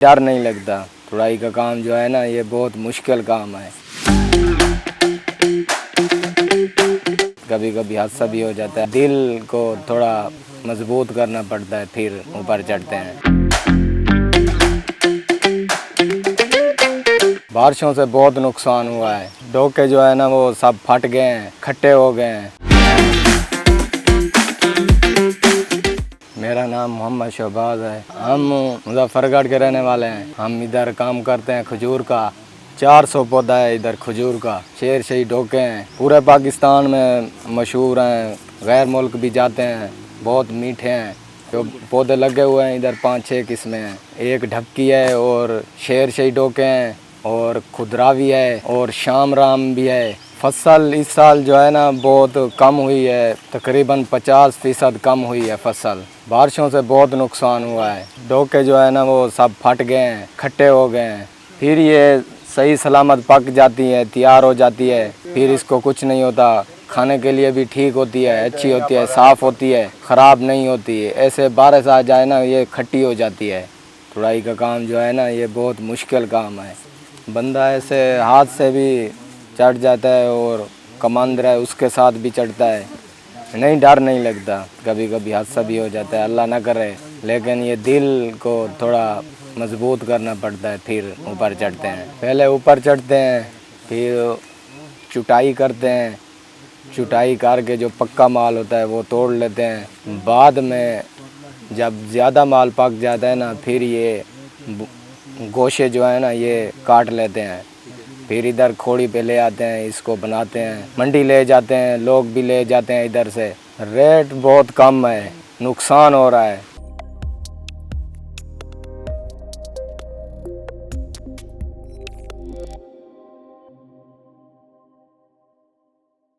डर नहीं लगता। तुड़ाई का काम जो है ना, ये बहुत मुश्किल काम है। कभी कभी हादसा भी हो जाता है। दिल को थोड़ा मजबूत करना पड़ता है, फिर ऊपर चढ़ते हैं। बारिशों से बहुत नुकसान हुआ है। डोके जो है ना, वो सब फट गए हैं, खट्टे हो गए हैं। मेरा नाम मोहम्मद शहबाज है। हम मुजफ्फरगढ़ के रहने वाले हैं। हम इधर काम करते हैं खजूर का। 400 पौधा है इधर खजूर का। शेर शही डोके हैं, पूरे पाकिस्तान में मशहूर हैं। गैर मुल्क भी जाते हैं, बहुत मीठे हैं। जो पौधे लगे हुए हैं इधर 5-6 किस्में हैं। एक ढक्की है और शेर शही डोके हैं और खुदरावी है और शाम राम भी है। फसल इस साल जो है ना, बहुत कम हुई है। तकरीबन 50% कम हुई है फसल। बारिशों से बहुत नुकसान हुआ है। डोके जो है ना, वो सब फट गए हैं, खट्टे हो गए हैं। फिर ये सही सलामत पक जाती है, तैयार हो जाती है। फिर इसको कुछ नहीं होता, खाने के लिए भी ठीक होती है, अच्छी होती है, साफ़ होती है, ख़राब नहीं होती है। ऐसे बारिश आ जाए ना, ये खट्टी हो जाती है। तुड़ाई का काम जो है ना, ये बहुत मुश्किल काम है। बंदा ऐसे हाथ से भी चढ़ जाता है और कमांदर है उसके साथ भी चढ़ता है। नहीं, डर नहीं लगता। कभी कभी हादसा भी हो जाता है, अल्लाह ना करे। लेकिन ये दिल को थोड़ा मजबूत करना पड़ता है, फिर ऊपर चढ़ते हैं। पहले ऊपर चढ़ते हैं, फिर चुटाई करते हैं। चुटाई करके जो पक्का माल होता है वो तोड़ लेते हैं। बाद में जब ज़्यादा माल पक जाता है ना, फिर ये गोशे जो है ना, ये काट लेते हैं। फिर इधर खोड़ी पे ले आते हैं, इसको बनाते हैं, मंडी ले जाते हैं, लोग भी ले जाते हैं इधर से। रेट बहुत कम है, नुकसान हो रहा है।